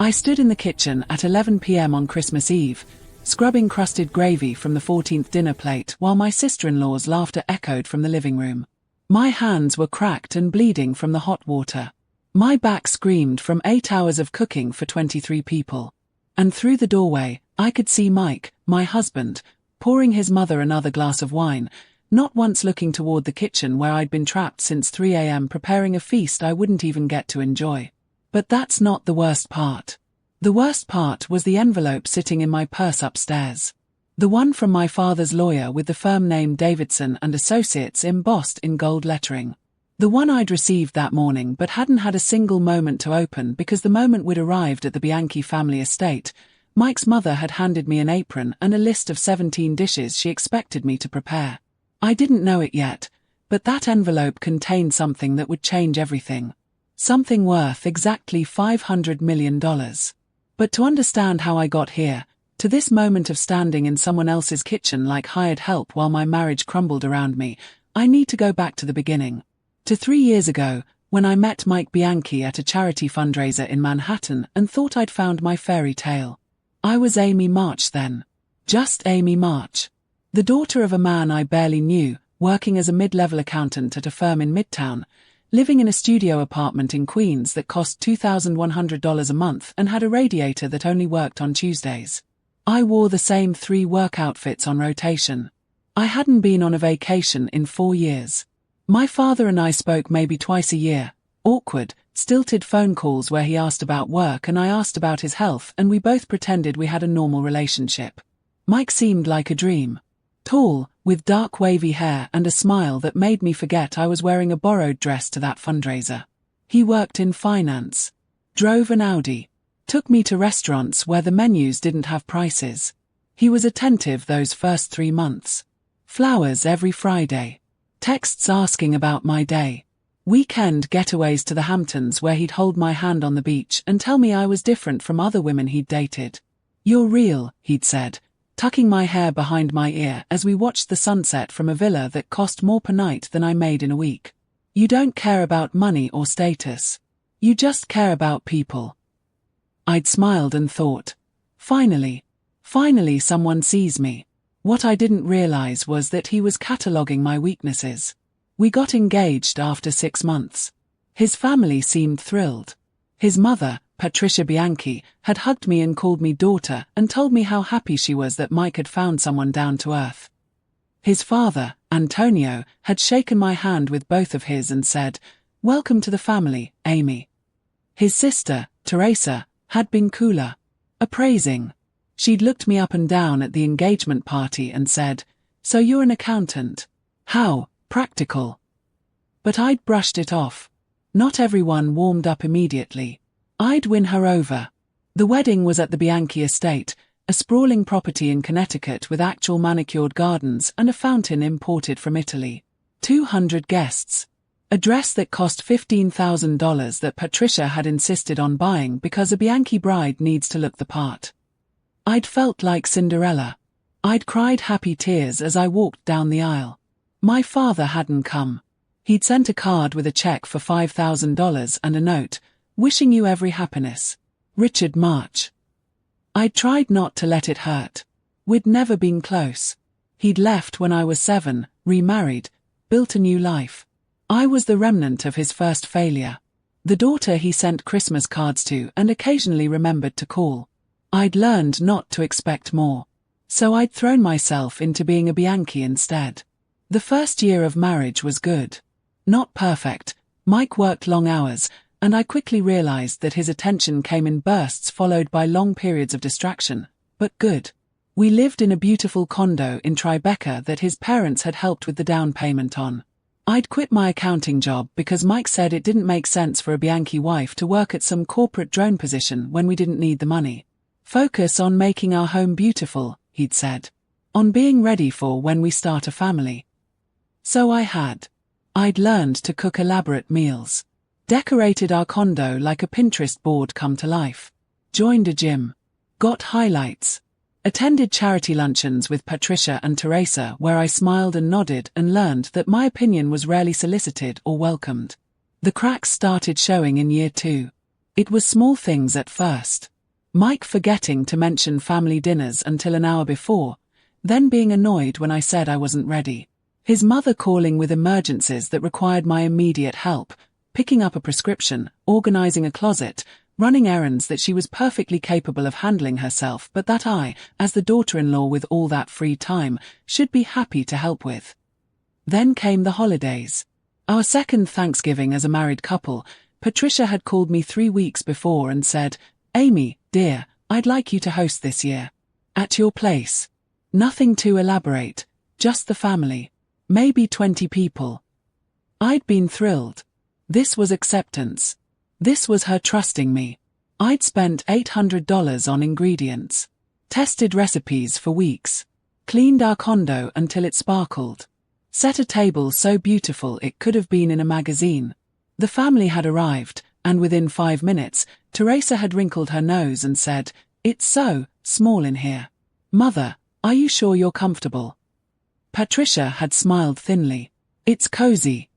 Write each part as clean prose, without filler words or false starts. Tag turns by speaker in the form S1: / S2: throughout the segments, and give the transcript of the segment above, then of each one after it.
S1: I stood in the kitchen at 11 p.m. on Christmas Eve, scrubbing crusted gravy from the 14th dinner plate while my sister-in-law's laughter echoed from the living room. My hands were cracked and bleeding from the hot water. My back screamed from 8 hours of cooking for 23 people. And through the doorway, I could see Mike, my husband, pouring his mother another glass of wine, not once looking toward the kitchen where I'd been trapped since 3 a.m. preparing a feast I wouldn't even get to enjoy. But that's not the worst part. The worst part was the envelope sitting in my purse upstairs. The one from my father's lawyer with the firm name Davidson and Associates embossed in gold lettering. The one I'd received that morning but hadn't had a single moment to open because the moment we'd arrived at the Bianchi family estate, Mike's mother had handed me an apron and a list of 17 dishes she expected me to prepare. I didn't know it yet, but that envelope contained something that would change everything. Something worth exactly $500 million. But to understand how I got here, to this moment of standing in someone else's kitchen like hired help while my marriage crumbled around me, I need to go back to the beginning. To 3 years ago, when I met Mike Bianchi at a charity fundraiser in Manhattan and thought I'd found my fairy tale. I was Amy March then. Just Amy March. The daughter of a man I barely knew, working as a mid-level accountant at a firm in Midtown, living in a studio apartment in Queens that cost $2,100 a month and had a radiator that only worked on Tuesdays. I wore the same 3 work outfits on rotation. I hadn't been on a vacation in 4 years. My father and I spoke maybe twice a year, awkward, stilted phone calls where he asked about work and I asked about his health and we both pretended we had a normal relationship. Mike seemed like a dream. Tall, with dark wavy hair and a smile that made me forget I was wearing a borrowed dress to that fundraiser. He worked in finance. Drove an Audi. Took me to restaurants where the menus didn't have prices. He was attentive those first 3 months. Flowers every Friday. Texts asking about my day. Weekend getaways to the Hamptons where he'd hold my hand on the beach and tell me I was different from other women he'd dated. "You're real," he'd said, tucking my hair behind my ear as we watched the sunset from a villa that cost more per night than I made in a week. "You don't care about money or status. You just care about people." I'd smiled and thought, finally someone sees me. What I didn't realize was that he was cataloging my weaknesses. We got engaged after 6 months. His family seemed thrilled. His mother, Patricia Bianchi, had hugged me and called me daughter and told me how happy she was that Mike had found someone down to earth. His father, Antonio, had shaken my hand with both of his and said, "Welcome to the family, Amy." His sister, Teresa, had been cooler. Appraising. She'd looked me up and down at the engagement party and said, "So you're an accountant. How practical." But I'd brushed it off. Not everyone warmed up immediately. I'd win her over. The wedding was at the Bianchi estate, a sprawling property in Connecticut with actual manicured gardens and a fountain imported from Italy. 200 guests. A dress that cost $15,000 that Patricia had insisted on buying because a Bianchi bride needs to look the part. I'd felt like Cinderella. I'd cried happy tears as I walked down the aisle. My father hadn't come. He'd sent a card with a check for $5,000 and a note, "Wishing you every happiness. Richard March." I'd tried not to let it hurt. We'd never been close. He'd left when I was 7, remarried, built a new life. I was the remnant of his first failure. The daughter he sent Christmas cards to and occasionally remembered to call. I'd learned not to expect more. So I'd thrown myself into being a Bianchi instead. The first year of marriage was good. Not perfect. Mike worked long hours, and I quickly realized that his attention came in bursts followed by long periods of distraction, but good. We lived in a beautiful condo in Tribeca that his parents had helped with the down payment on. I'd quit my accounting job because Mike said it didn't make sense for a Bianchi wife to work at some corporate drone position when we didn't need the money. "Focus on making our home beautiful," he'd said. "On being ready for when we start a family." So I had. I'd learned to cook elaborate meals. Decorated our condo like a Pinterest board come to life. Joined a gym. Got highlights. Attended charity luncheons with Patricia and Teresa where I smiled and nodded and learned that my opinion was rarely solicited or welcomed. The cracks started showing in year 2. It was small things at first. Mike forgetting to mention family dinners until an hour before, then being annoyed when I said I wasn't ready. His mother calling with emergencies that required my immediate help, picking up a prescription, organizing a closet, running errands that she was perfectly capable of handling herself but that I, as the daughter-in-law with all that free time, should be happy to help with. Then came the holidays. Our second Thanksgiving as a married couple. Patricia had called me 3 weeks before and said, "Amy, dear, I'd like you to host this year. At your place. Nothing too elaborate, just the family. Maybe 20 people." I'd been thrilled. This was acceptance. This was her trusting me. I'd spent $800 on ingredients. Tested recipes for weeks. Cleaned our condo until it sparkled. Set a table so beautiful it could have been in a magazine. The family had arrived, and within 5 minutes, Teresa had wrinkled her nose and said, "It's so small in here. Mother, are you sure you're comfortable?" Patricia had smiled thinly. "It's cozy."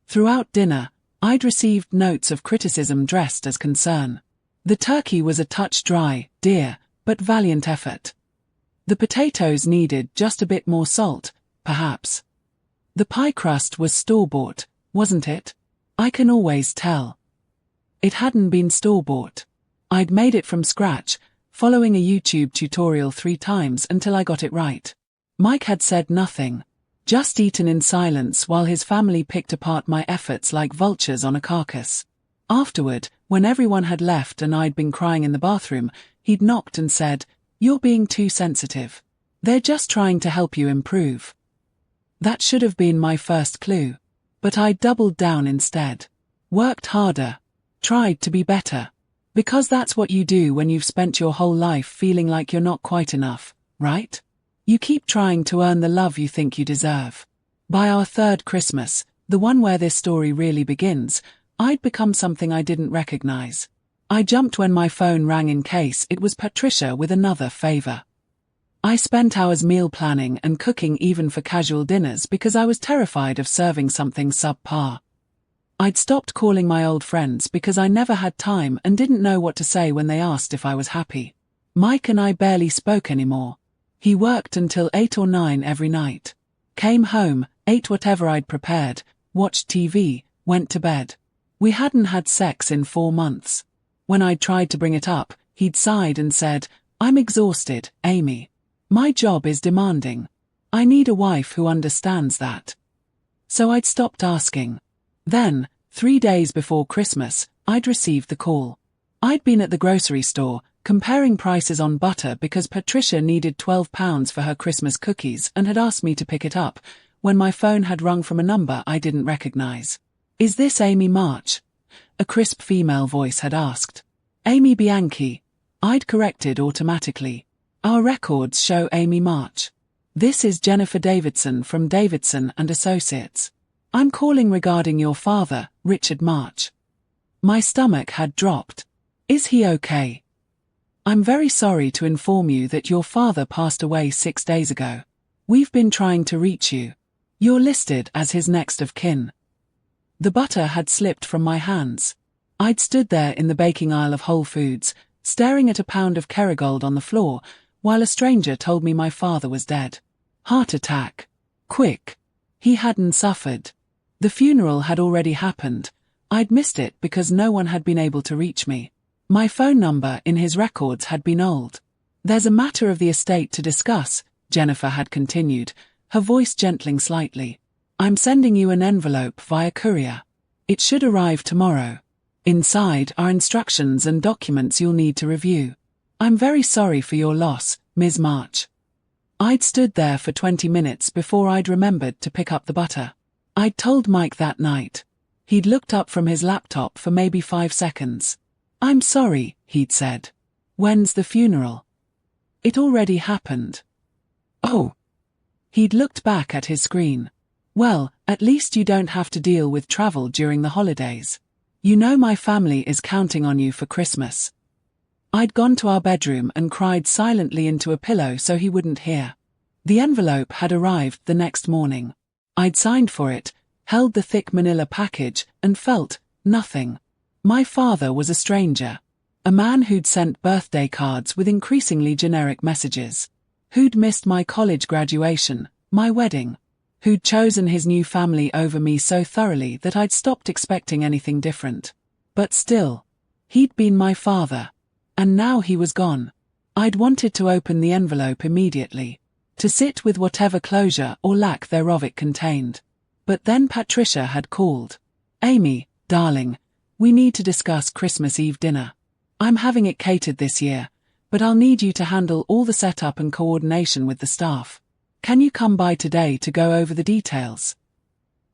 S1: Throughout dinner, I'd received notes of criticism dressed as concern. The turkey was a touch dry, dear, but valiant effort. The potatoes needed just a bit more salt, perhaps. The pie crust was store-bought, wasn't it? I can always tell. It hadn't been store-bought. I'd made it from scratch, following a YouTube tutorial 3 times until I got it right. Mike had said nothing, just eaten in silence while his family picked apart my efforts like vultures on a carcass. Afterward, when everyone had left and I'd been crying in the bathroom, he'd knocked and said, "You're being too sensitive. They're just trying to help you improve." That should have been my first clue. But I doubled down instead. Worked harder. Tried to be better. Because that's what you do when you've spent your whole life feeling like you're not quite enough, right? You keep trying to earn the love you think you deserve. By our third Christmas, the one where this story really begins, I'd become something I didn't recognize. I jumped when my phone rang in case it was Patricia with another favor. I spent hours meal planning and cooking even for casual dinners because I was terrified of serving something subpar. I'd stopped calling my old friends because I never had time and didn't know what to say when they asked if I was happy. Mike and I barely spoke anymore. He worked until 8 or 9 every night. Came home, ate whatever I'd prepared, watched TV, went to bed. We hadn't had sex in 4 months. When I'd tried to bring it up, he'd sighed and said, "I'm exhausted, Amy. My job is demanding. I need a wife who understands that." So I'd stopped asking. Then, 3 days before Christmas, I'd received the call. I'd been at the grocery store, comparing prices on butter because Patricia needed £12 for her Christmas cookies and had asked me to pick it up, when my phone had rung from a number I didn't recognize. "Is this Amy March?" a crisp female voice had asked. "Amy Bianchi," I'd corrected automatically. "Our records show Amy March. This is Jennifer Davidson from Davidson and Associates. I'm calling regarding your father, Richard March." My stomach had dropped. "Is he okay?" "I'm very sorry to inform you that your father passed away 6 days ago. We've been trying to reach you. You're listed as his next of kin." The butter had slipped from my hands. I'd stood there in the baking aisle of Whole Foods, staring at a pound of Kerrygold on the floor, while a stranger told me my father was dead. Heart attack. Quick. He hadn't suffered. The funeral had already happened. I'd missed it because no one had been able to reach me. My phone number in his records had been old. "There's a matter of the estate to discuss," Jennifer had continued, her voice gentling slightly. "I'm sending you an envelope via courier. It should arrive tomorrow. Inside are instructions and documents you'll need to review. I'm very sorry for your loss, Ms. March." I'd stood there for 20 minutes before I'd remembered to pick up the butter. I'd told Mike that night. He'd looked up from his laptop for maybe 5 seconds. "I'm sorry," he'd said. "When's the funeral?" "It already happened." "Oh." He'd looked back at his screen. "Well, at least you don't have to deal with travel during the holidays. You know my family is counting on you for Christmas." I'd gone to our bedroom and cried silently into a pillow so he wouldn't hear. The envelope had arrived the next morning. I'd signed for it, held the thick manila package, and felt nothing. My father was a stranger. A man who'd sent birthday cards with increasingly generic messages. Who'd missed my college graduation, my wedding. Who'd chosen his new family over me so thoroughly that I'd stopped expecting anything different. But still, he'd been my father. And now he was gone. I'd wanted to open the envelope immediately, to sit with whatever closure or lack thereof it contained. But then Patricia had called. "Amy, darling, we need to discuss Christmas Eve dinner. I'm having it catered this year, but I'll need you to handle all the setup and coordination with the staff. Can you come by today to go over the details?"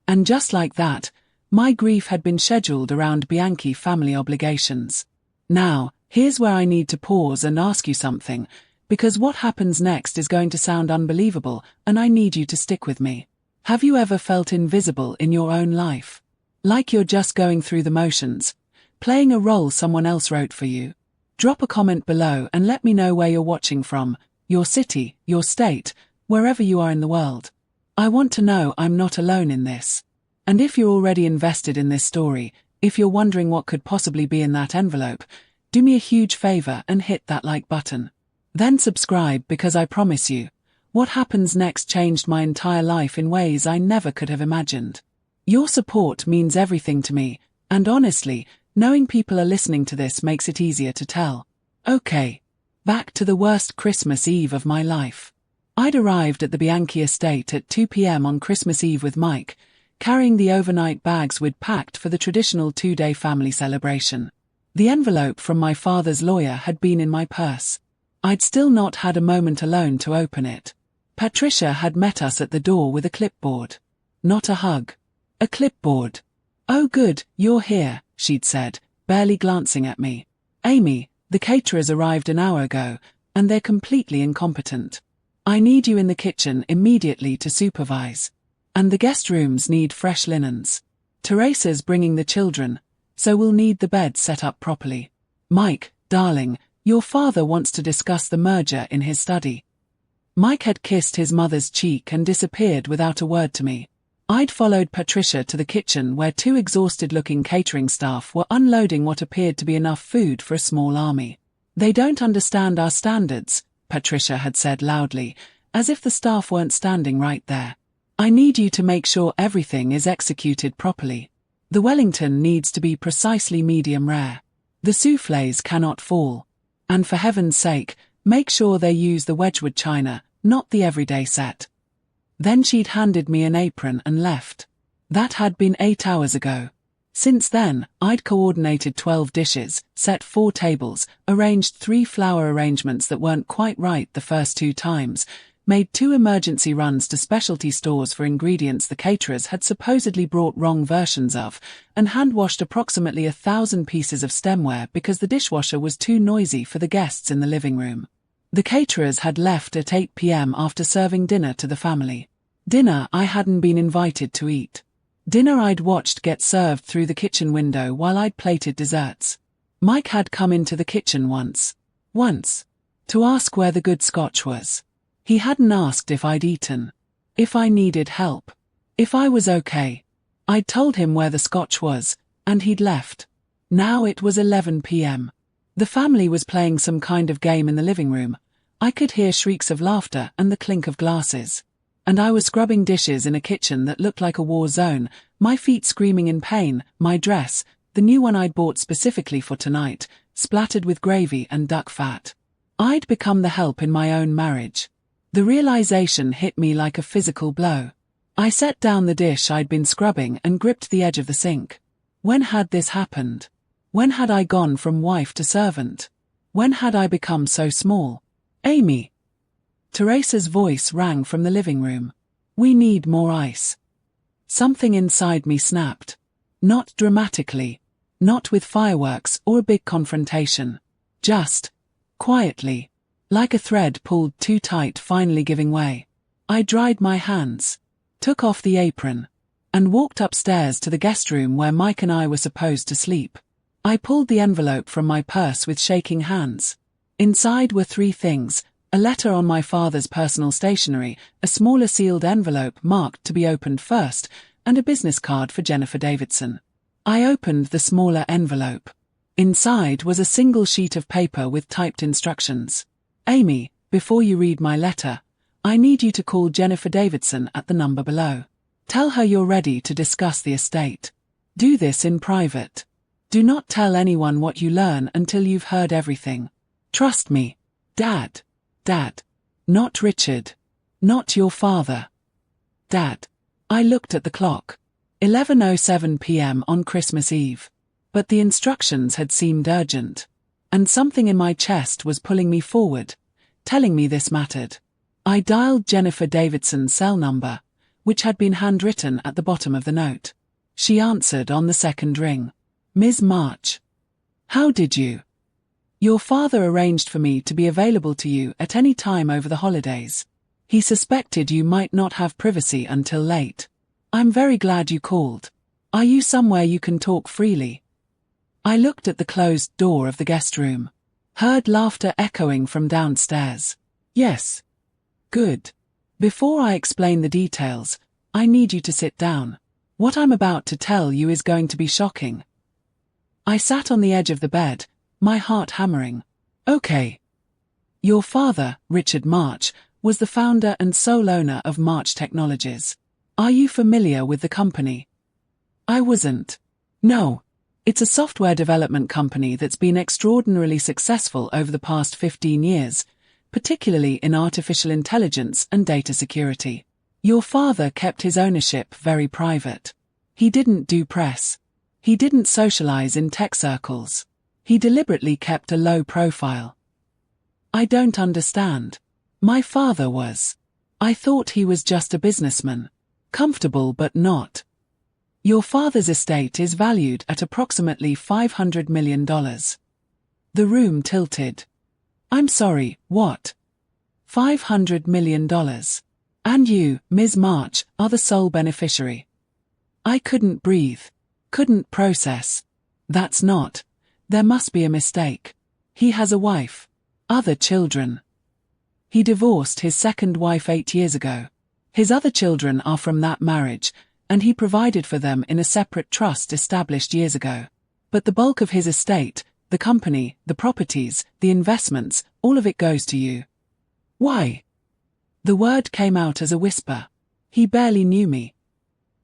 S1: And just like that, my grief had been scheduled around Bianchi family obligations. Now, here's where I need to pause and ask you something, because what happens next is going to sound unbelievable, and I need you to stick with me. Have you ever felt invisible in your own life? Like you're just going through the motions, playing a role someone else wrote for you? Drop a comment below and let me know where you're watching from, your city, your state, wherever you are in the world. I want to know I'm not alone in this. And if you're already invested in this story, if you're wondering what could possibly be in that envelope, do me a huge favor and hit that like button. Then subscribe, because I promise you, what happens next changed my entire life in ways I never could have imagined. Your support means everything to me, and honestly, knowing people are listening to this makes it easier to tell. Okay. Back to the worst Christmas Eve of my life. I'd arrived at the Bianchi estate at 2 p.m. on Christmas Eve with Mike, carrying the overnight bags we'd packed for the traditional 2-day family celebration. The envelope from my father's lawyer had been in my purse. I'd still not had a moment alone to open it. Patricia had met us at the door with a clipboard. Not a hug. A clipboard. "Oh good, you're here," she'd said, barely glancing at me. "Amy, the caterers arrived an hour ago, and they're completely incompetent. I need you in the kitchen immediately to supervise. And the guest rooms need fresh linens. Teresa's bringing the children, so we'll need the bed set up properly. Mike, darling, your father wants to discuss the merger in his study." Mike had kissed his mother's cheek and disappeared without a word to me. I'd followed Patricia to the kitchen where 2 exhausted-looking catering staff were unloading what appeared to be enough food for a small army. "They don't understand our standards," Patricia had said loudly, as if the staff weren't standing right there. "I need you to make sure everything is executed properly. The Wellington needs to be precisely medium rare. The soufflés cannot fall. And for heaven's sake, make sure they use the Wedgwood china, not the everyday set." Then she'd handed me an apron and left. That had been 8 hours ago. Since then, I'd coordinated 12 dishes, set 4 tables, arranged 3 flower arrangements that weren't quite right the first 2 times, made 2 emergency runs to specialty stores for ingredients the caterers had supposedly brought wrong versions of, and hand-washed approximately 1,000 pieces of stemware because the dishwasher was too noisy for the guests in the living room. The caterers had left at 8 p.m. after serving dinner to the family. Dinner I hadn't been invited to eat. Dinner I'd watched get served through the kitchen window while I'd plated desserts. Mike had come into the kitchen once, to ask where the good scotch was. He hadn't asked if I'd eaten, if I needed help, if I was okay. I'd told him where the scotch was, and he'd left. Now it was 11 p.m. The family was playing some kind of game in the living room. I could hear shrieks of laughter and the clink of glasses. And I was scrubbing dishes in a kitchen that looked like a war zone, my feet screaming in pain, my dress, the new one I'd bought specifically for tonight, splattered with gravy and duck fat. I'd become the help in my own marriage. The realization hit me like a physical blow. I set down the dish I'd been scrubbing and gripped the edge of the sink. When had this happened? When had I gone from wife to servant? When had I become so small? "Amy." Teresa's voice rang from the living room. "We need more ice." Something inside me snapped. Not dramatically. Not with fireworks or a big confrontation. Just quietly. Like a thread pulled too tight finally giving way. I dried my hands, took off the apron, and walked upstairs to the guest room where Mike and I were supposed to sleep. I pulled the envelope from my purse with shaking hands. Inside were 3 things: a letter on my father's personal stationery, a smaller sealed envelope marked to be opened first, and a business card for Jennifer Davidson. I opened the smaller envelope. Inside was a single sheet of paper with typed instructions. Amy, before you read my letter, I need you to call Jennifer Davidson at the number below. Tell her you're ready to discuss the estate. Do this in private. Do not tell anyone what you learn until you've heard everything. Trust me. Dad. Dad. Not Richard. Not your father. Dad. I looked at the clock. 11:07 p.m. on Christmas Eve. But the instructions had seemed urgent. And something in my chest was pulling me forward, telling me this mattered. I dialed Jennifer Davidson's cell number, which had been handwritten at the bottom of the note. She answered on the second ring. Ms. March. How did you? Your father arranged for me to be available to you at any time over the holidays. He suspected you might not have privacy until late. I'm very glad you called. Are you somewhere you can talk freely? I looked at the closed door of the guest room. Heard laughter echoing from downstairs. Yes. Good. Before I explain the details, I need you to sit down. What I'm about to tell you is going to be shocking. I sat on the edge of the bed, my heart hammering. Okay. Your father, Richard March, was the founder and sole owner of March Technologies. Are you familiar with the company? I wasn't. No. It's a software development company that's been extraordinarily successful over the past 15 years, particularly in artificial intelligence and data security. Your father kept his ownership very private. He didn't do press. He didn't socialize in tech circles. He deliberately kept a low profile. I don't understand. My father was. I thought he was just a businessman. Comfortable but not. Your father's estate is valued at approximately $500 million. The room tilted. I'm sorry, what? $500 million. And you, Ms. March, are the sole beneficiary. I couldn't breathe. Couldn't process. That's not. There must be a mistake. He has a wife. Other children. He divorced his second wife 8 years ago. His other children are from that marriage, and he provided for them in a separate trust established years ago. But the bulk of his estate, the company, the properties, the investments, all of it goes to you. Why? The word came out as a whisper. He barely knew me.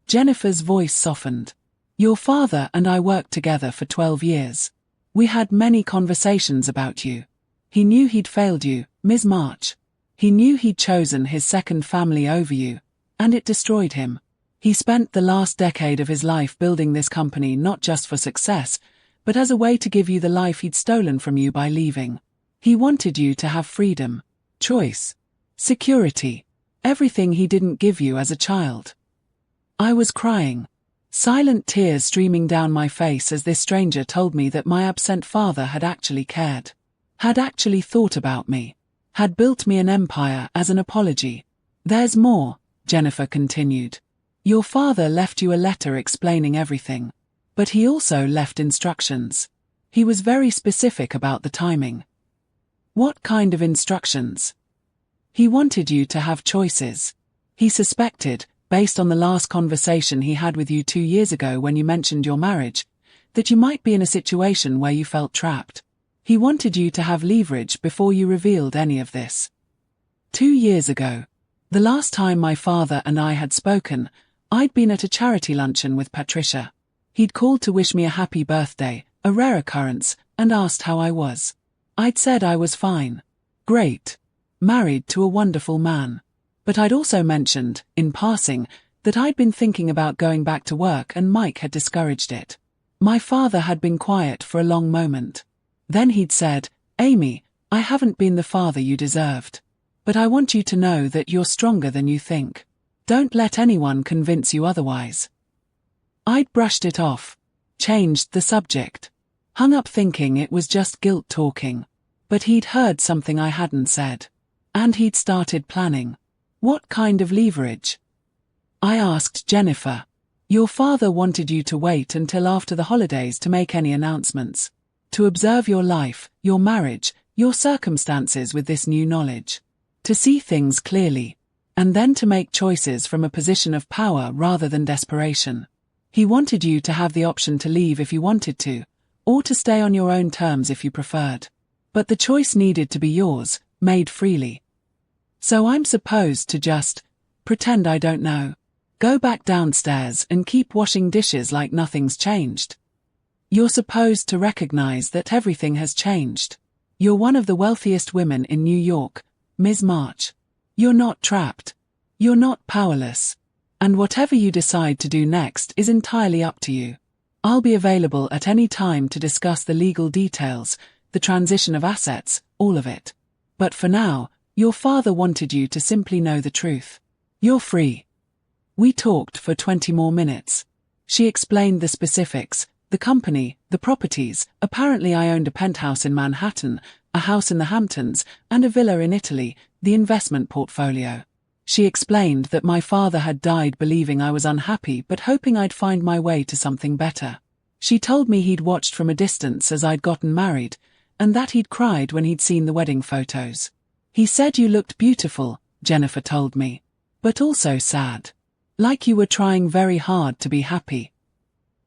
S1: Jennifer's voice softened. Your father and I worked together for 12 years. We had many conversations about you. He knew he'd failed you, Ms. March. He knew he'd chosen his second family over you, and it destroyed him. He spent the last decade of his life building this company not just for success, but as a way to give you the life he'd stolen from you by leaving. He wanted you to have freedom, choice, security, everything he didn't give you as a child. I was crying, silent tears streaming down my face as this stranger told me that my absent father had actually cared, had actually thought about me, had built me an empire as an apology. There's more, Jennifer continued. Your father left you a letter explaining everything. But he also left instructions. He was very specific about the timing. What kind of instructions? He wanted you to have choices. He suspected, based on the last conversation he had with you 2 years ago when you mentioned your marriage, that you might be in a situation where you felt trapped. He wanted you to have leverage before you revealed any of this. 2 years ago, the last time my father and I had spoken, I'd been at a charity luncheon with Patricia. He'd called to wish me a happy birthday, a rare occurrence, and asked how I was. I'd said I was fine. Great. Married to a wonderful man. But I'd also mentioned, in passing, that I'd been thinking about going back to work and Mike had discouraged it. My father had been quiet for a long moment. Then he'd said, Amy, I haven't been the father you deserved. But I want you to know that you're stronger than you think. Don't let anyone convince you otherwise. I'd brushed it off, changed the subject, hung up thinking it was just guilt talking. But he'd heard something I hadn't said. And he'd started planning. What kind of leverage? I asked Jennifer. Your father wanted you to wait until after the holidays to make any announcements. To observe your life, your marriage, your circumstances with this new knowledge. To see things clearly. And then to make choices from a position of power rather than desperation. He wanted you to have the option to leave if you wanted to, or to stay on your own terms if you preferred. But the choice needed to be yours, made freely. So I'm supposed to just pretend I don't know. Go back downstairs and keep washing dishes like nothing's changed. You're supposed to recognize that everything has changed. You're one of the wealthiest women in New York, Ms. March. You're not trapped. You're not powerless. And whatever you decide to do next is entirely up to you. I'll be available at any time to discuss the legal details, the transition of assets, all of it. But for now, your father wanted you to simply know the truth. You're free. We talked for 20 more minutes. She explained the specifics, the company, the properties. Apparently I owned a penthouse in Manhattan, a house in the Hamptons, and a villa in Italy, the investment portfolio. She explained that my father had died believing I was unhappy but hoping I'd find my way to something better. She told me he'd watched from a distance as I'd gotten married, and that he'd cried when he'd seen the wedding photos. He said you looked beautiful, Jennifer told me, but also sad. Like you were trying very hard to be happy.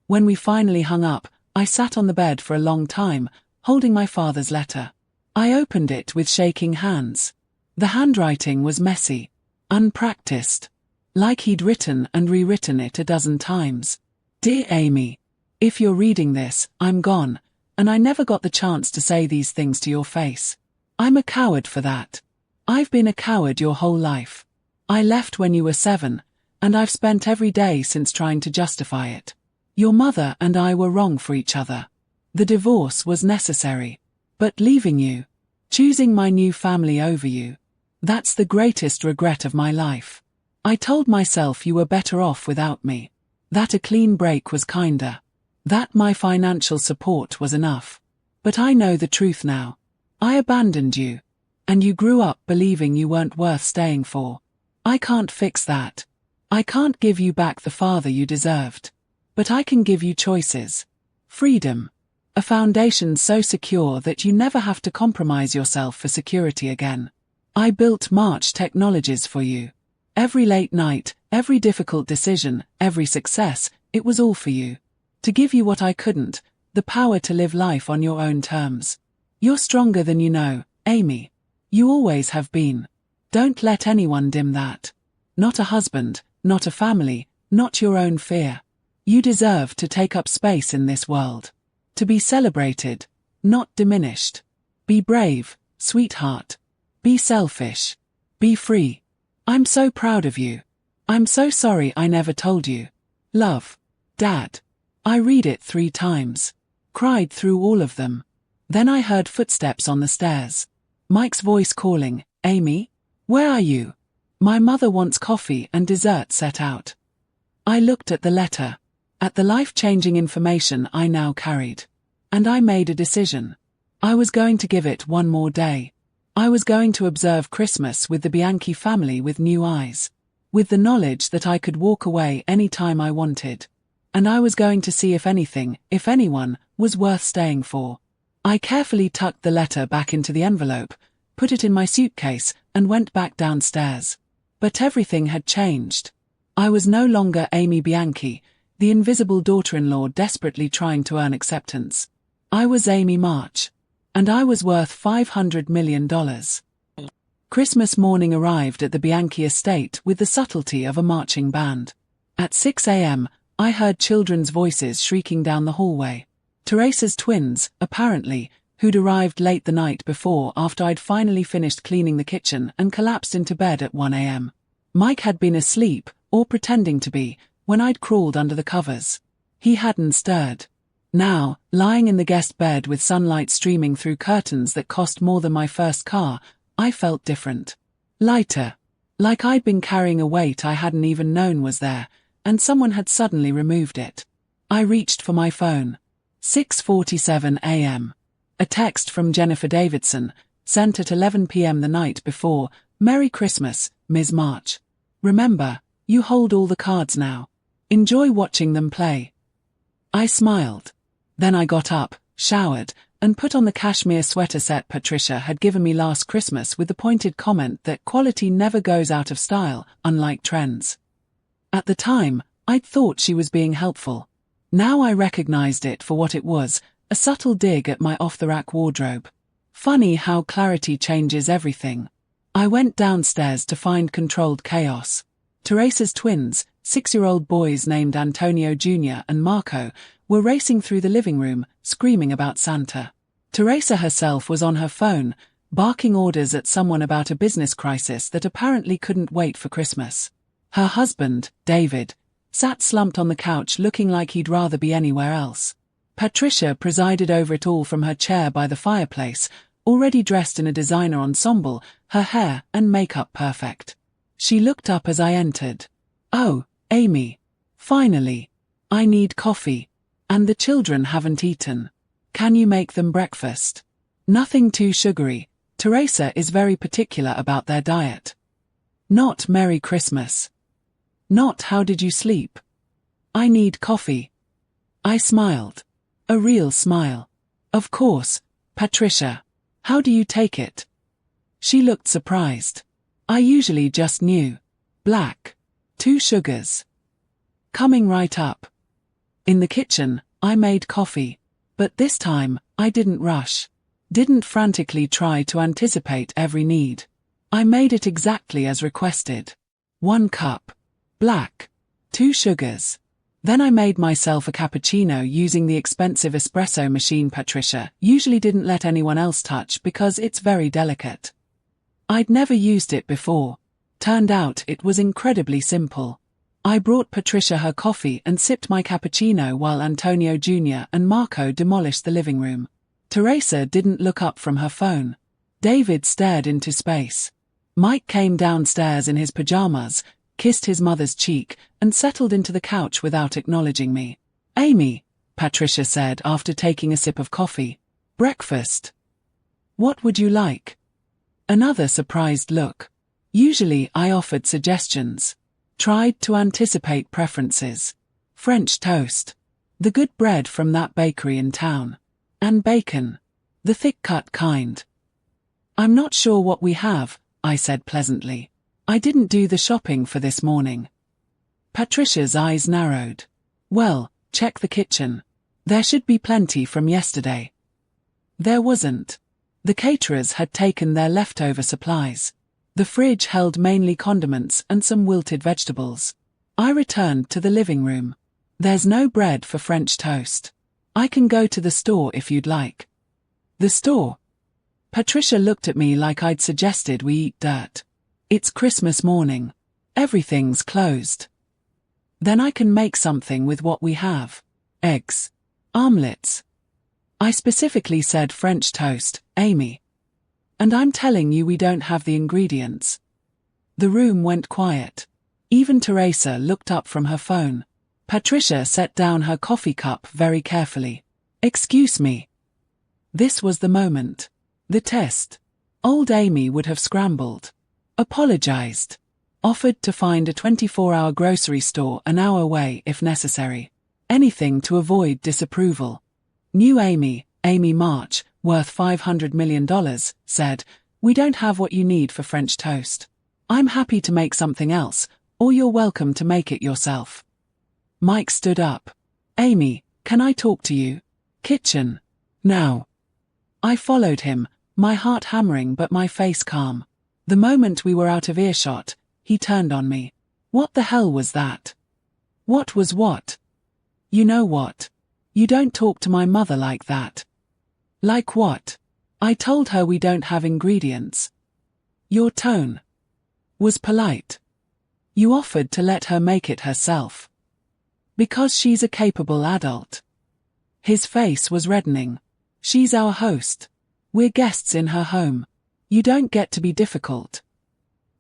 S1: When we finally hung up, I sat on the bed for a long time, holding my father's letter. I opened it with shaking hands. The handwriting was messy, unpracticed, like he'd written and rewritten it a dozen times. Dear Amy, if you're reading this, I'm gone, and I never got the chance to say these things to your face. I'm a coward for that. I've been a coward your whole life. I left when you were 7, and I've spent every day since trying to justify it. Your mother and I were wrong for each other. The divorce was necessary. But leaving you, choosing my new family over you, that's the greatest regret of my life. I told myself you were better off without me. That a clean break was kinder. That my financial support was enough. But I know the truth now. I abandoned you. And you grew up believing you weren't worth staying for. I can't fix that. I can't give you back the father you deserved. But I can give you choices. Freedom. A foundation so secure that you never have to compromise yourself for security again. I built March Technologies for you. Every late night, every difficult decision, every success, it was all for you. To give you what I couldn't, the power to live life on your own terms. You're stronger than you know, Amy. You always have been. Don't let anyone dim that. Not a husband, not a family, not your own fear. You deserve to take up space in this world. To be celebrated, not diminished. Be brave, sweetheart. Be selfish. Be free. I'm so proud of you. I'm so sorry I never told you. Love. Dad. I read it 3 times. Cried through all of them. Then I heard footsteps on the stairs. Mike's voice calling, Amy? Where are you? My mother wants coffee and dessert set out. I looked at the letter. At the life-changing information I now carried. And I made a decision. I was going to give it one more day. I was going to observe Christmas with the Bianchi family with new eyes. With the knowledge that I could walk away any time I wanted. And I was going to see if anything, if anyone, was worth staying for. I carefully tucked the letter back into the envelope, put it in my suitcase, and went back downstairs. But everything had changed. I was no longer Amy Bianchi, the invisible daughter-in-law desperately trying to earn acceptance. I was Amy March. And I was worth $500 million. Christmas morning arrived at the Bianchi estate with the subtlety of a marching band. At 6 a.m., I heard children's voices shrieking down the hallway. Teresa's twins, apparently, who'd arrived late the night before after I'd finally finished cleaning the kitchen and collapsed into bed at 1 a.m. Mike had been asleep, or pretending to be, when I'd crawled under the covers. He hadn't stirred. Now, lying in the guest bed with sunlight streaming through curtains that cost more than my first car, I felt different. Lighter. Like I'd been carrying a weight I hadn't even known was there, and someone had suddenly removed it. I reached for my phone. 6:47 a.m. A text from Jennifer Davidson, sent at 11 p.m. the night before. Merry Christmas, Ms. March. Remember, you hold all the cards now. Enjoy watching them play. I smiled. Then I got up, showered, and put on the cashmere sweater set Patricia had given me last Christmas with the pointed comment that quality never goes out of style, unlike trends. At the time, I'd thought she was being helpful. Now I recognized it for what it was, A subtle dig at my off-the-rack wardrobe. Funny how clarity changes everything. I went downstairs to find controlled chaos. Teresa's twins, 6-year-old boys named Antonio Jr. and Marco, were racing through the living room, screaming about Santa. Teresa herself was on her phone, barking orders at someone about a business crisis that apparently couldn't wait for Christmas. Her husband, David, sat slumped on the couch looking like he'd rather be anywhere else. Patricia presided over it all from her chair by the fireplace, already dressed in a designer ensemble, her hair and makeup perfect. She looked up as I entered. "Oh, Amy. Finally. I need coffee. And the children haven't eaten. Can you make them breakfast? Nothing too sugary. Teresa is very particular about their diet. Not Merry Christmas. Not how did you sleep? I need coffee." I smiled. A real smile. "Of course, Patricia. How do you take it?" She looked surprised. "I usually just knew. Black. 2 sugars." "Coming right up." In the kitchen, I made coffee. But this time, I didn't rush. Didn't frantically try to anticipate every need. I made it exactly as requested. 1 cup. Black. 2 sugars. Then I made myself a cappuccino using the expensive espresso machine Patricia usually didn't let anyone else touch because it's very delicate. I'd never used it before. Turned out it was incredibly simple. I brought Patricia her coffee and sipped my cappuccino while Antonio Jr. and Marco demolished the living room. Teresa didn't look up from her phone. David stared into space. Mike came downstairs in his pajamas, kissed his mother's cheek, and settled into the couch without acknowledging me. "Amy," Patricia said after taking a sip of coffee. "Breakfast. What would you like?" Another surprised look. Usually I offered suggestions. Tried to anticipate preferences. French toast. The good bread from that bakery in town. And bacon. The thick-cut kind. "I'm not sure what we have," I said pleasantly. I didn't do the shopping for this morning. Patricia's eyes narrowed. "Well, check the kitchen. There should be plenty from yesterday." There wasn't. The caterers had taken their leftover supplies. The fridge held mainly condiments and some wilted vegetables. I returned to the living room. "There's no bread for French toast. I can go to the store if you'd like." "The store?" Patricia looked at me like I'd suggested we eat dirt. "It's Christmas morning. Everything's closed." "Then I can make something with what we have. Eggs. Omelets." I specifically said French toast, Amy. "And I'm telling you we don't have the ingredients." The room went quiet. Even Teresa looked up from her phone. Patricia set down her coffee cup very carefully. "Excuse me." This was the moment. The test. Old Amy would have scrambled. Apologized. Offered to find a 24-hour grocery store an hour away if necessary. Anything to avoid disapproval. New Amy, Amy March, worth $500 million, said, "We don't have what you need for French toast. I'm happy to make something else, or you're welcome to make it yourself." Mike stood up. "Amy, can I talk to you? Kitchen. Now." I followed him, my heart hammering but my face calm. The moment we were out of earshot, he turned on me. "What the hell was that?" "What was what?" "You know what. You don't talk to my mother like that." "Like what?" "I told her we don't have ingredients." "Your tone was polite. You offered to let her make it herself. Because she's a capable adult." His face was reddening. "She's our host. We're guests in her home. You don't get to be difficult."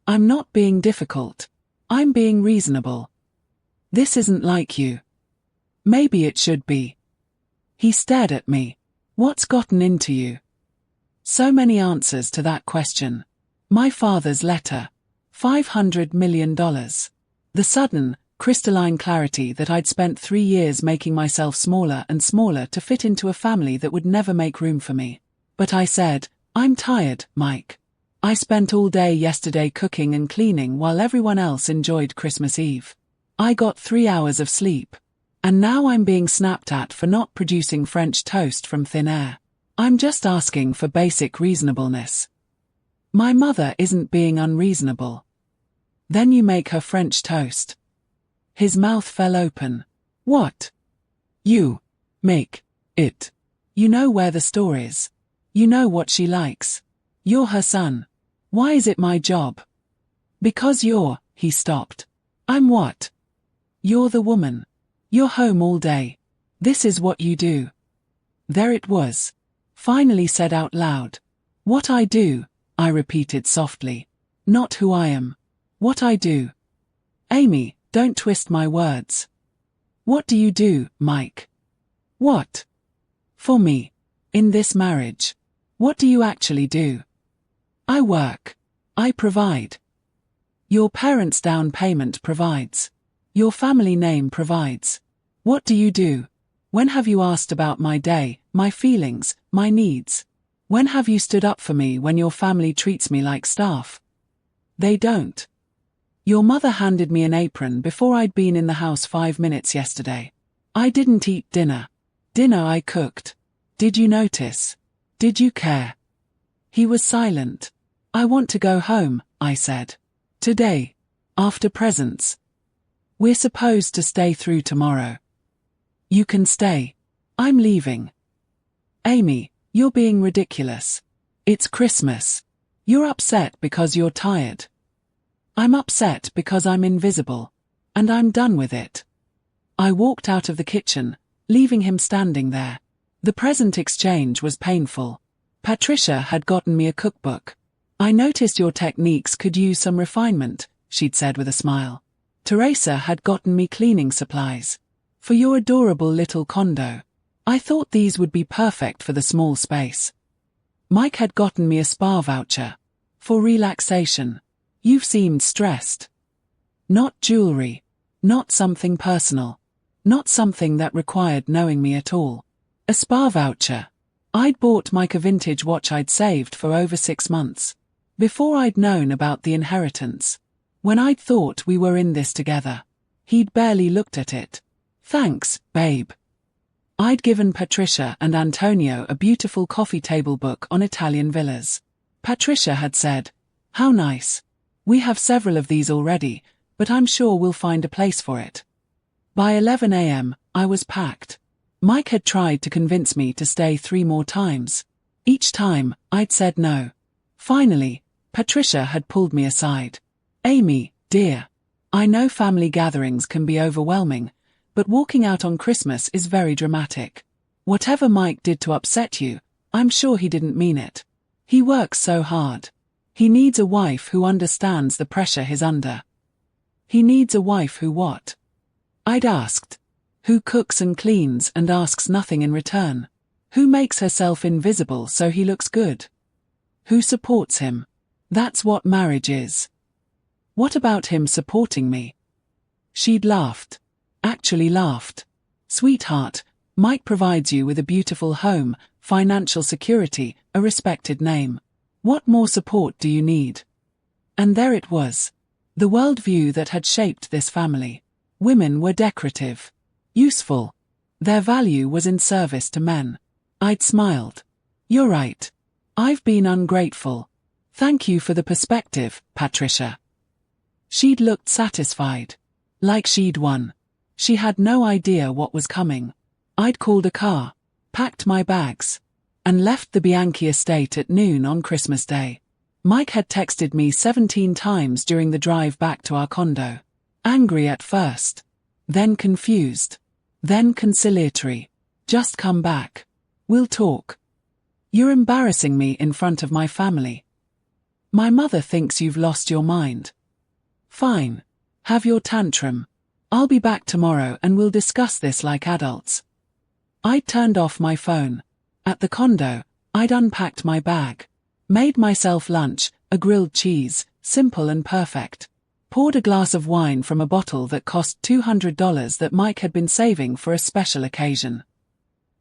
S1: "I'm not being difficult. I'm being reasonable. This isn't like you." "Maybe it should be." He stared at me. "What's gotten into you?" So many answers to that question. My father's letter. $500 million. The sudden, crystalline clarity that I'd spent 3 years making myself smaller and smaller to fit into a family that would never make room for me. But I said, "I'm tired, Mike. I spent all day yesterday cooking and cleaning while everyone else enjoyed Christmas Eve. I got 3 hours of sleep. And now I'm being snapped at for not producing French toast from thin air. I'm just asking for basic reasonableness. My mother isn't being unreasonable. Then you make her French toast. His mouth fell open. What? You make it. You know where the store is. You know what she likes. You're her son. Why is it my job? Because he stopped. I'm what? You're the woman. You're home all day. This is what you do. There it was. Finally said out loud. What I do, I repeated softly. Not who I am. What I do. Amy, don't twist my words. What do you do, Mike? What? For me. In this marriage. What do you actually do? I work. I provide. Your parents' down payment provides. Your family name provides. What do you do? When have you asked about my day, my feelings, my needs? When have you stood up for me when your family treats me like staff? They don't. Your mother handed me an apron before I'd been in the house 5 minutes yesterday. I didn't eat dinner. Dinner I cooked. Did you notice? Did you care? He was silent. I want to go home, I said. Today. After presents. We're supposed to stay through tomorrow. You can stay. I'm leaving. Amy, you're being ridiculous. It's Christmas. You're upset because you're tired. I'm upset because I'm invisible. And I'm done with it. I walked out of the kitchen, leaving him standing there. The present exchange was painful. Patricia had gotten me a cookbook. I noticed your techniques could use some refinement, she'd said with a smile. Teresa had gotten me cleaning supplies. For your adorable little condo. I thought these would be perfect for the small space. Mike had gotten me a spa voucher. For relaxation. You've seemed stressed. Not jewelry. Not something personal. Not something that required knowing me at all. A spa voucher. I'd bought Mike a vintage watch I'd saved for over 6 months. Before I'd known about the inheritance. When I'd thought we were in this together. He'd barely looked at it. Thanks, babe. I'd given Patricia and Antonio a beautiful coffee table book on Italian villas. Patricia had said, how nice. We have several of these already, but I'm sure we'll find a place for it. By 11 a.m., I was packed. Mike had tried to convince me to stay 3 more times. Each time, I'd said no. Finally, Patricia had pulled me aside. Amy, dear. I know family gatherings can be overwhelming, but walking out on Christmas is very dramatic. Whatever Mike did to upset you, I'm sure he didn't mean it. He works so hard. He needs a wife who understands the pressure he's under. He needs a wife who what? I'd asked. Who cooks and cleans and asks nothing in return? Who makes herself invisible so he looks good? Who supports him? That's what marriage is. What about him supporting me? She'd laughed. Actually laughed. Sweetheart, Mike provides you with a beautiful home, financial security, a respected name. What more support do you need? And there it was. The worldview that had shaped this family. Women were decorative. Useful. Their value was in service to men. I'd smiled. You're right. I've been ungrateful. Thank you for the perspective, Patricia. She'd looked satisfied. Like she'd won. She had no idea what was coming. I'd called a car, packed my bags, and left the Bianchi estate at noon on Christmas Day. Mike had texted me 17 times during the drive back to our condo. Angry at first. Then confused. Then conciliatory. Just come back. We'll talk. You're embarrassing me in front of my family. My mother thinks you've lost your mind. Fine. Have your tantrum. I'll be back tomorrow and we'll discuss this like adults. I'd turned off my phone. At the condo, I'd unpacked my bag. Made myself lunch, a grilled cheese, simple and perfect. Poured a glass of wine from a bottle that cost $200 that Mike had been saving for a special occasion.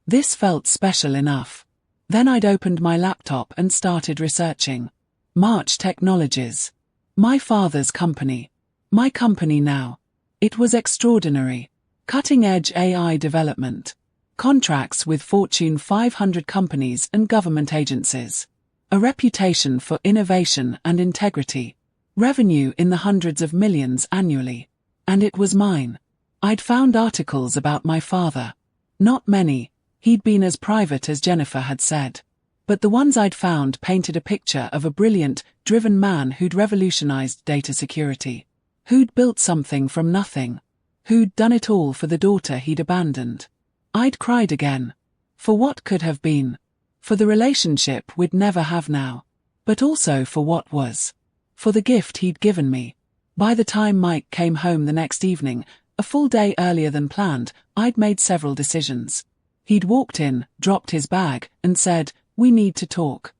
S1: This felt special enough. Then I'd opened my laptop and started researching. March Technologies. My father's company. My company now. It was extraordinary. Cutting-edge AI development. Contracts with Fortune 500 companies and government agencies. A reputation for innovation and integrity. Revenue in the hundreds of millions annually. And it was mine. I'd found articles about my father. Not many. He'd been as private as Jennifer had said. But the ones I'd found painted a picture of a brilliant, driven man who'd revolutionized data security. Who'd built something from nothing. Who'd done it all for the daughter he'd abandoned. I'd cried again. For what could have been. For the relationship we'd never have now. But also for what was. For the gift he'd given me. By the time Mike came home the next evening, a full day earlier than planned, I'd made several decisions. He'd walked in, dropped his bag, and said, "We need to talk."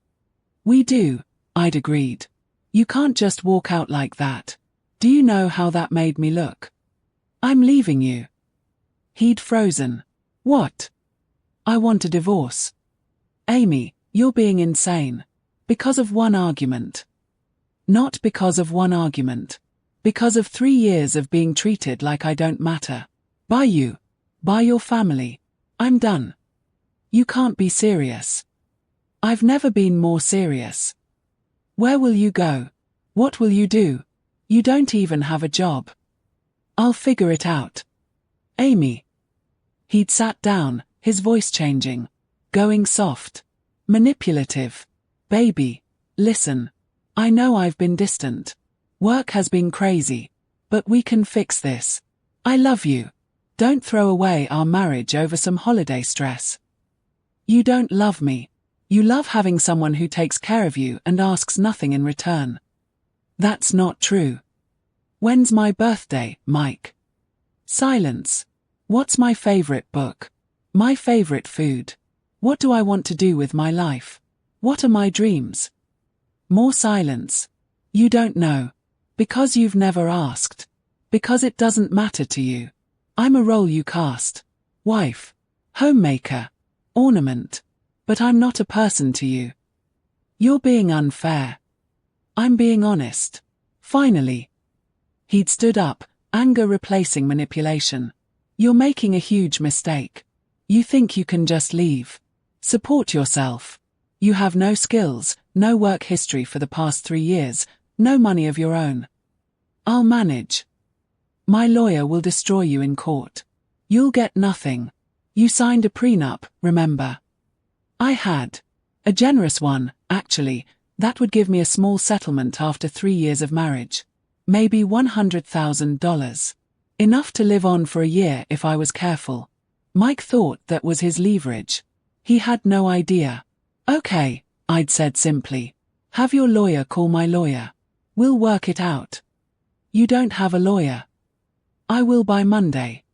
S1: "We do," I'd agreed. "You can't just walk out like that. Do you know how that made me look? I'm leaving you." He'd frozen. "What?" "I want a divorce." "Amy, you're being insane. Because of one argument." "Not because of one argument. Because of 3 years of being treated like I don't matter. By you. By your family. I'm done." "You can't be serious." "I've never been more serious." "Where will you go? What will you do? You don't even have a job." "I'll figure it out." "Amy." He'd sat down, his voice changing. Going soft. Manipulative. "Baby, listen. I know I've been distant. Work has been crazy. But we can fix this. I love you. Don't throw away our marriage over some holiday stress. You don't love me. You love having someone who takes care of you and asks nothing in return." "That's not true." "When's my birthday, Mike?" Silence. "What's my favorite book? My favorite food? What do I want to do with my life? What are my dreams?" More silence. "You don't know. Because you've never asked. Because it doesn't matter to you. I'm a role you cast. Wife. Homemaker. Ornament. But I'm not a person to you. You're being unfair." "I'm being honest." Finally. He'd stood up, anger replacing manipulation. "You're making a huge mistake. You think you can just leave. Support yourself. You have no skills, no work history for the past 3 years, no money of your own. I'll manage. My lawyer will destroy you in court. You'll get nothing. You signed a prenup, remember?" I had. A generous one, actually, that would give me a small settlement after 3 years of marriage. Maybe $100,000. Enough to live on for a year if I was careful. Mike thought that was his leverage. He had no idea. "Okay," I'd said simply. "Have your lawyer call my lawyer. We'll work it out." "You don't have a lawyer." "I will by Monday."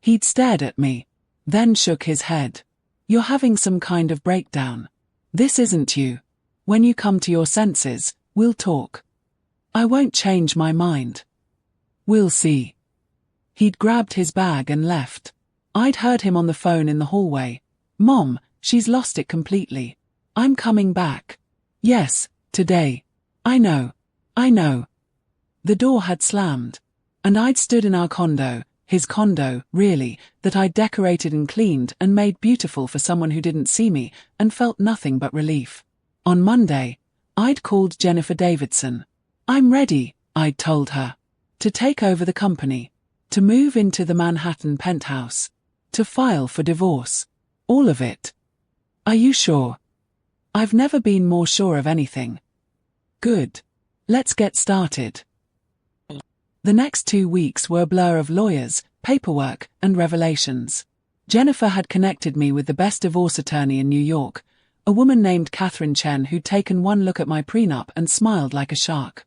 S1: He'd stared at me, then shook his head. "You're having some kind of breakdown. This isn't you. When you come to your senses, we'll talk." "I won't change my mind." "We'll see." He'd grabbed his bag and left. I'd heard him on the phone in the hallway. "Mom, she's lost it completely. I'm coming back." "Yes, today." I know. The door had slammed. And I'd stood in our condo, his condo, really, that I'd decorated and cleaned and made beautiful for someone who didn't see me, and felt nothing but relief. On Monday, I'd called Jennifer Davidson. "I'm ready," I'd told her. "To take over the company. To move into the Manhattan penthouse. To file for divorce. All of it." "Are you sure?" "I've never been more sure of anything." "Good. Let's get started." The next 2 weeks were a blur of lawyers, paperwork, and revelations. Jennifer had connected me with the best divorce attorney in New York, a woman named Catherine Chen who'd taken one look at my prenup and smiled like a shark.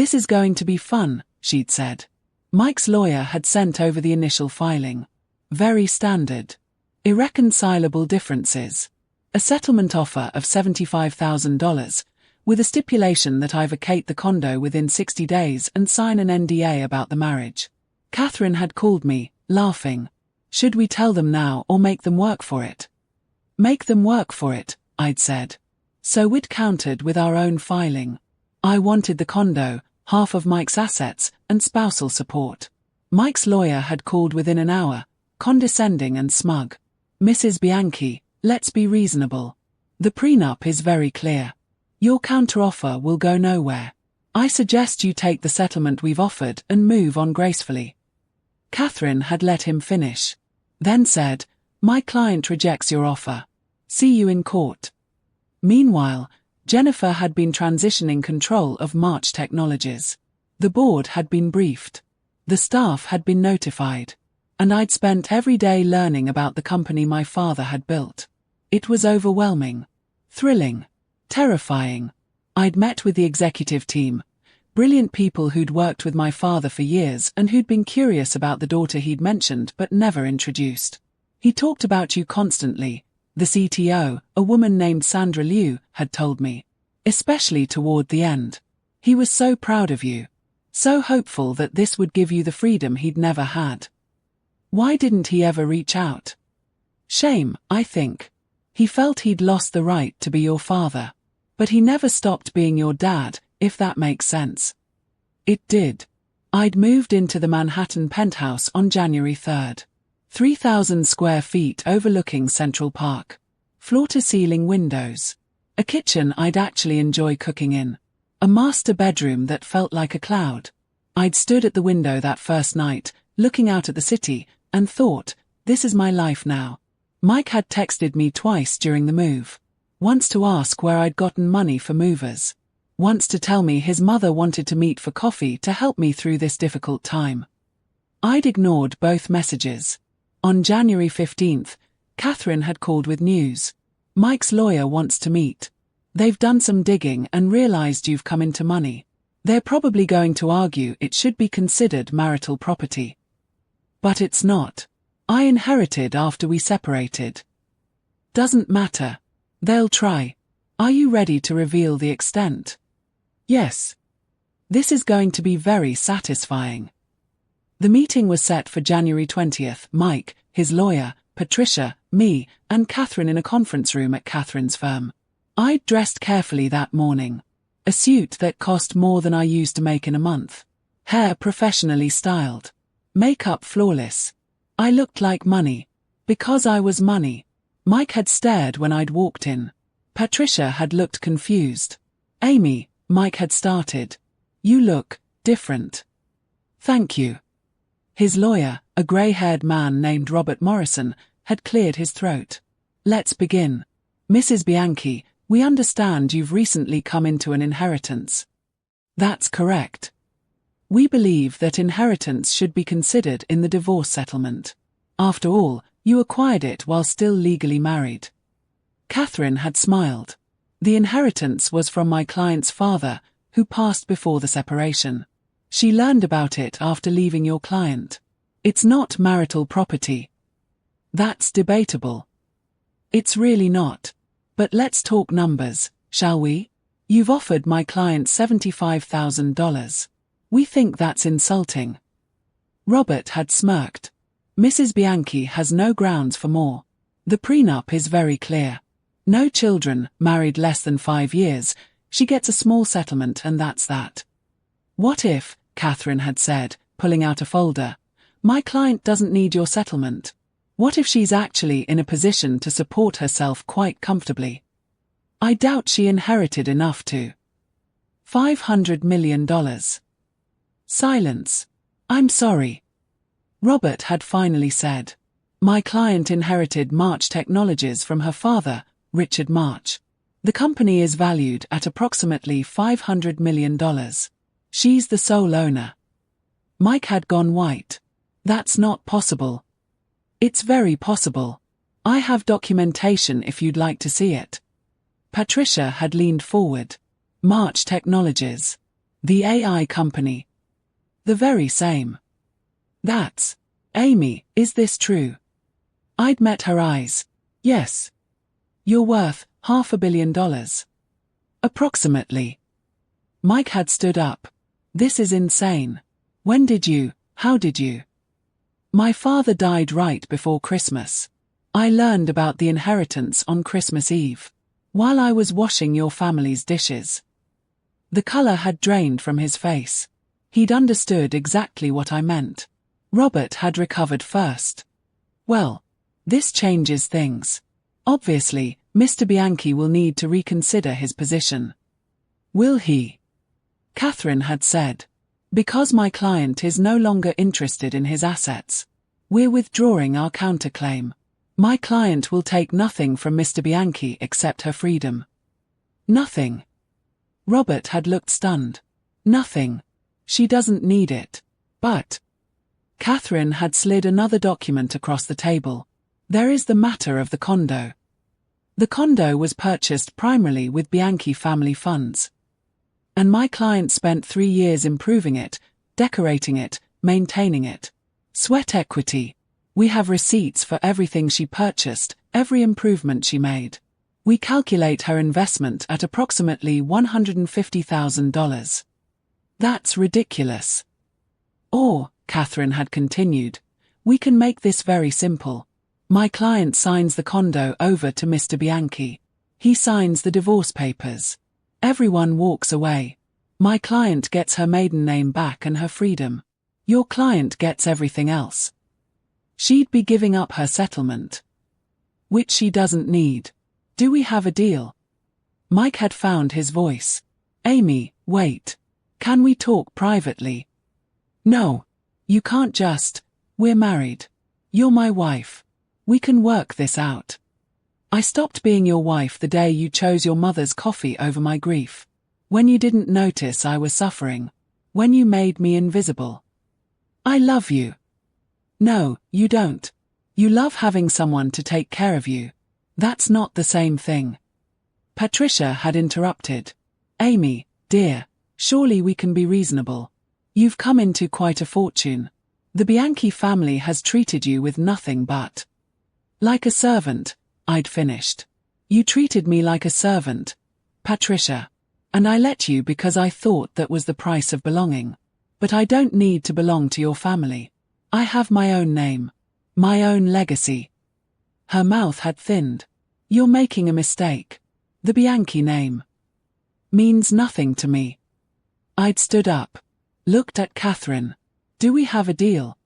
S1: "This is going to be fun," she'd said. Mike's lawyer had sent over the initial filing. Very standard. Irreconcilable differences. A settlement offer of $75,000, with a stipulation that I vacate the condo within 60 days and sign an NDA about the marriage. Catherine had called me, laughing. "Should we tell them now or make them work for it?" "Make them work for it," I'd said. So we'd countered with our own filing. I wanted the condo, half of Mike's assets, and spousal support. Mike's lawyer had called within an hour, condescending and smug. Mrs. Bianchi, let's be reasonable. The prenup is very clear. Your counteroffer will go nowhere. I suggest you take the settlement we've offered and move on gracefully. Catherine had let him finish. Then said, my client rejects your offer. See you in court. Meanwhile, Jennifer had been transitioning control of March Technologies. The board had been briefed. The staff had been notified. And I'd spent every day learning about the company my father had built. It was overwhelming. Thrilling. Terrifying. I'd met with the executive team. Brilliant people who'd worked with my father for years and who'd been curious about the daughter he'd mentioned but never introduced. He talked about you constantly, the CTO, a woman named Sandra Liu, had told me. Especially toward the end. He was so proud of you. So hopeful that this would give you the freedom he'd never had. Why didn't he ever reach out? Shame, I think. He felt he'd lost the right to be your father. But he never stopped being your dad, if that makes sense. It did. I'd moved into the Manhattan penthouse on January 3rd. 3,000 square feet overlooking Central Park. Floor-to-ceiling windows. A kitchen I'd actually enjoy cooking in. A master bedroom that felt like a cloud. I'd stood at the window that first night, looking out at the city, and thought, this is my life now. Mike had texted me twice during the move. Once to ask where I'd gotten money for movers. Once to tell me his mother wanted to meet for coffee to help me through this difficult time. I'd ignored both messages. On January 15th, Catherine had called with news. Mike's lawyer wants to meet. They've done some digging and realized you've come into money. They're probably going to argue it should be considered marital property. But it's not. I inherited after we separated. Doesn't matter. They'll try. Are you ready to reveal the extent? Yes. This is going to be very satisfying. The meeting was set for January 20th. Mike, his lawyer, Patricia, me, and Catherine in a conference room at Catherine's firm. I'd dressed carefully that morning. A suit that cost more than I used to make in a month. Hair professionally styled. Makeup flawless. I looked like money. Because I was money. Mike had stared when I'd walked in. Patricia had looked confused. Amy, Mike had started. You look different. Thank you. His lawyer, a grey-haired man named Robert Morrison, had cleared his throat. Let's begin. Mrs. Bianchi, we understand you've recently come into an inheritance. That's correct. We believe that inheritance should be considered in the divorce settlement. After all, you acquired it while still legally married. Catherine had smiled. The inheritance was from my client's father, who passed before the separation. She learned about it after leaving your client. It's not marital property. That's debatable. It's really not. But let's talk numbers, shall we? You've offered my client $75,000. We think that's insulting. Robert had smirked. Mrs. Bianchi has no grounds for more. The prenup is very clear. No children, married less than 5 years, she gets a small settlement and that's that. What if, Catherine had said, pulling out a folder, my client doesn't need your settlement? What if she's actually in a position to support herself quite comfortably? I doubt she inherited enough to. $500 million. Silence. I'm sorry. Robert had finally said. My client inherited March Technologies from her father, Richard March. The company is valued at approximately $500 million. She's the sole owner. Mike had gone white. That's not possible. It's very possible. I have documentation if you'd like to see it. Patricia had leaned forward. March Technologies. The AI company. The very same. That's. Amy, is this true? I'd met her eyes. Yes. You're worth $500 million. Approximately. Mike had stood up. This is insane. How did you? My father died right before Christmas. I learned about the inheritance on Christmas Eve, while I was washing your family's dishes. The color had drained from his face. He'd understood exactly what I meant. Robert had recovered first. Well, this changes things. Obviously, Mr. Bianchi will need to reconsider his position. Will he? Catherine had said. Because my client is no longer interested in his assets. We're withdrawing our counterclaim. My client will take nothing from Mr. Bianchi except her freedom. Nothing. Robert had looked stunned. Nothing. She doesn't need it. But Catherine had slid another document across the table. There is the matter of the condo. The condo was purchased primarily with Bianchi family funds. And my client spent 3 years improving it, decorating it, maintaining it. Sweat equity. We have receipts for everything she purchased, every improvement she made. We calculate her investment at approximately $150,000. That's ridiculous. Or, Catherine had continued, we can make this very simple. My client signs the condo over to Mr. Bianchi. He signs the divorce papers. Everyone walks away. My client gets her maiden name back and her freedom. Your client gets everything else. She'd be giving up her settlement. Which she doesn't need. Do we have a deal? Mike had found his voice. Amy, wait. Can we talk privately? No. You can't just. We're married. You're my wife. We can work this out. I stopped being your wife the day you chose your mother's coffee over my grief. When you didn't notice I was suffering. When you made me invisible. I love you. No, you don't. You love having someone to take care of you. That's not the same thing. Patricia had interrupted. Amy, dear, surely we can be reasonable. You've come into quite a fortune. The Bianchi family has treated you with nothing but. Like a servant, I'd finished. You treated me like a servant, Patricia. And I let you because I thought that was the price of belonging. But I don't need to belong to your family. I have my own name. My own legacy. Her mouth had thinned. You're making a mistake. The Bianchi name means nothing to me. I'd stood up. Looked at Catherine. Do we have a deal?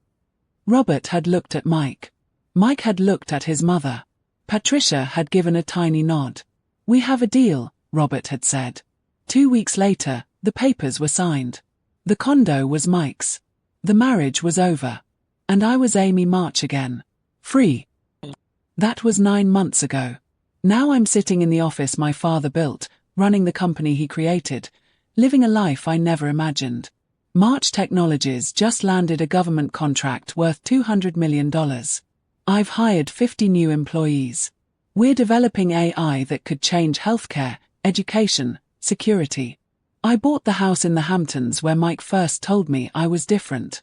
S1: Robert had looked at Mike. Mike had looked at his mother. Patricia had given a tiny nod. We have a deal, Robert had said. 2 weeks later, the papers were signed. The condo was Mike's. The marriage was over. And I was Amy March again. Free. That was 9 months ago. Now I'm sitting in the office my father built, running the company he created, living a life I never imagined. March Technologies just landed a government contract worth $200 million. I've hired 50 new employees. We're developing AI that could change healthcare, education, security. I bought the house in the Hamptons where Mike first told me I was different.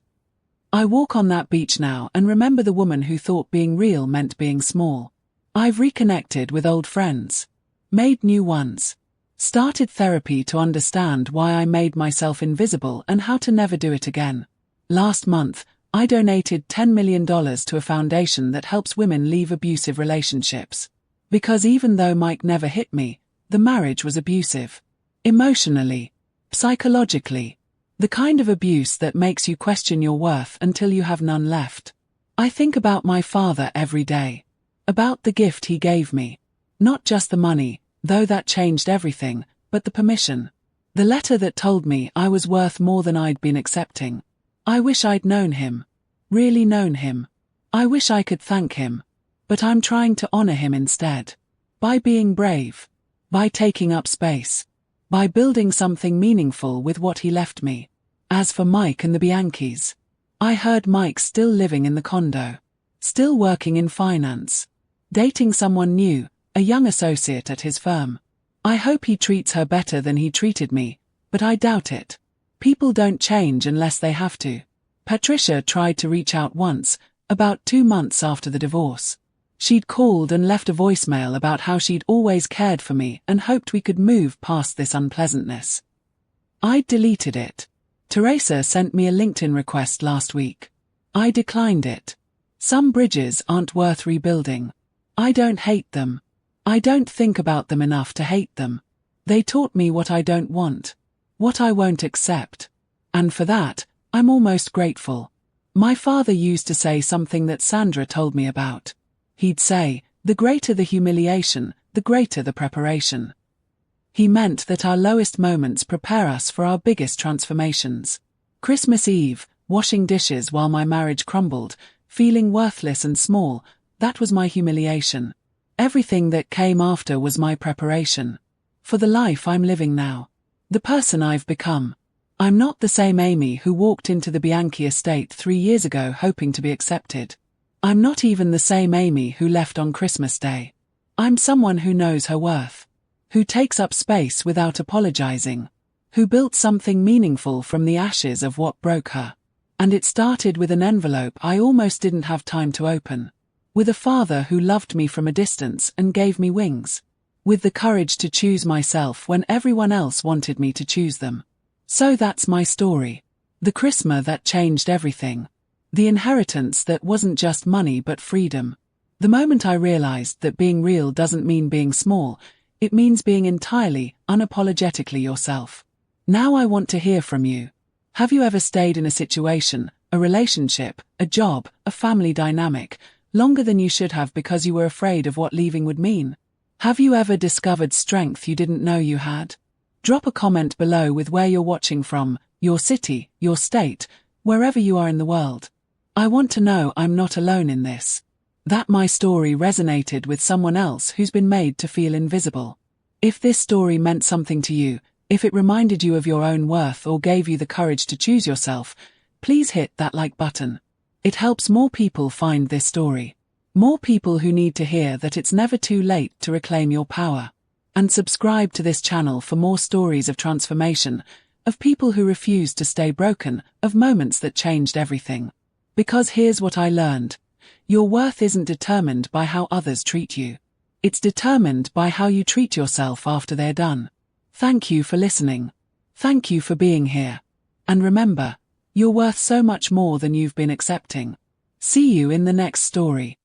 S1: I walk on that beach now and remember the woman who thought being real meant being small. I've reconnected with old friends. Made new ones. Started therapy to understand why I made myself invisible and how to never do it again. Last month, I donated $10 million to a foundation that helps women leave abusive relationships. Because even though Mike never hit me, the marriage was abusive. Emotionally. Psychologically. The kind of abuse that makes you question your worth until you have none left. I think about my father every day. About the gift he gave me. Not just the money, though that changed everything, but the permission. The letter that told me I was worth more than I'd been accepting. I wish I'd known him. Really known him. I wish I could thank him. But I'm trying to honor him instead. By being brave. By taking up space. By building something meaningful with what he left me. As for Mike and the Bianchis, I heard Mike's still living in the condo. Still working in finance. Dating someone new, a young associate at his firm. I hope he treats her better than he treated me, but I doubt it. People don't change unless they have to. Patricia tried to reach out once, about 2 months after the divorce. She'd called and left a voicemail about how she'd always cared for me and hoped we could move past this unpleasantness. I'd deleted it. Teresa sent me a LinkedIn request last week. I declined it. Some bridges aren't worth rebuilding. I don't hate them. I don't think about them enough to hate them. They taught me what I don't want. What I won't accept. And for that, I'm almost grateful. My father used to say something that Sandra told me about. He'd say, "The greater the humiliation, the greater the preparation." He meant that our lowest moments prepare us for our biggest transformations. Christmas Eve, washing dishes while my marriage crumbled, feeling worthless and small, that was my humiliation. Everything that came after was my preparation. For the life I'm living now. The person I've become. I'm not the same Amy who walked into the Bianchi estate 3 years ago hoping to be accepted. I'm not even the same Amy who left on Christmas Day. I'm someone who knows her worth. Who takes up space without apologizing. Who built something meaningful from the ashes of what broke her. And it started with an envelope I almost didn't have time to open. With a father who loved me from a distance and gave me wings. With the courage to choose myself when everyone else wanted me to choose them. So that's my story. The Christmas that changed everything. The inheritance that wasn't just money but freedom. The moment I realized that being real doesn't mean being small, it means being entirely, unapologetically yourself. Now I want to hear from you. Have you ever stayed in a situation, a relationship, a job, a family dynamic, longer than you should have because you were afraid of what leaving would mean? Have you ever discovered strength you didn't know you had? Drop a comment below with where you're watching from, your city, your state, wherever you are in the world. I want to know I'm not alone in this. That my story resonated with someone else who's been made to feel invisible. If this story meant something to you, if it reminded you of your own worth or gave you the courage to choose yourself, please hit that like button. It helps more people find this story. More people who need to hear that it's never too late to reclaim your power. And subscribe to this channel for more stories of transformation, of people who refused to stay broken, of moments that changed everything. Because here's what I learned. Your worth isn't determined by how others treat you. It's determined by how you treat yourself after they're done. Thank you for listening. Thank you for being here. And remember, you're worth so much more than you've been accepting. See you in the next story.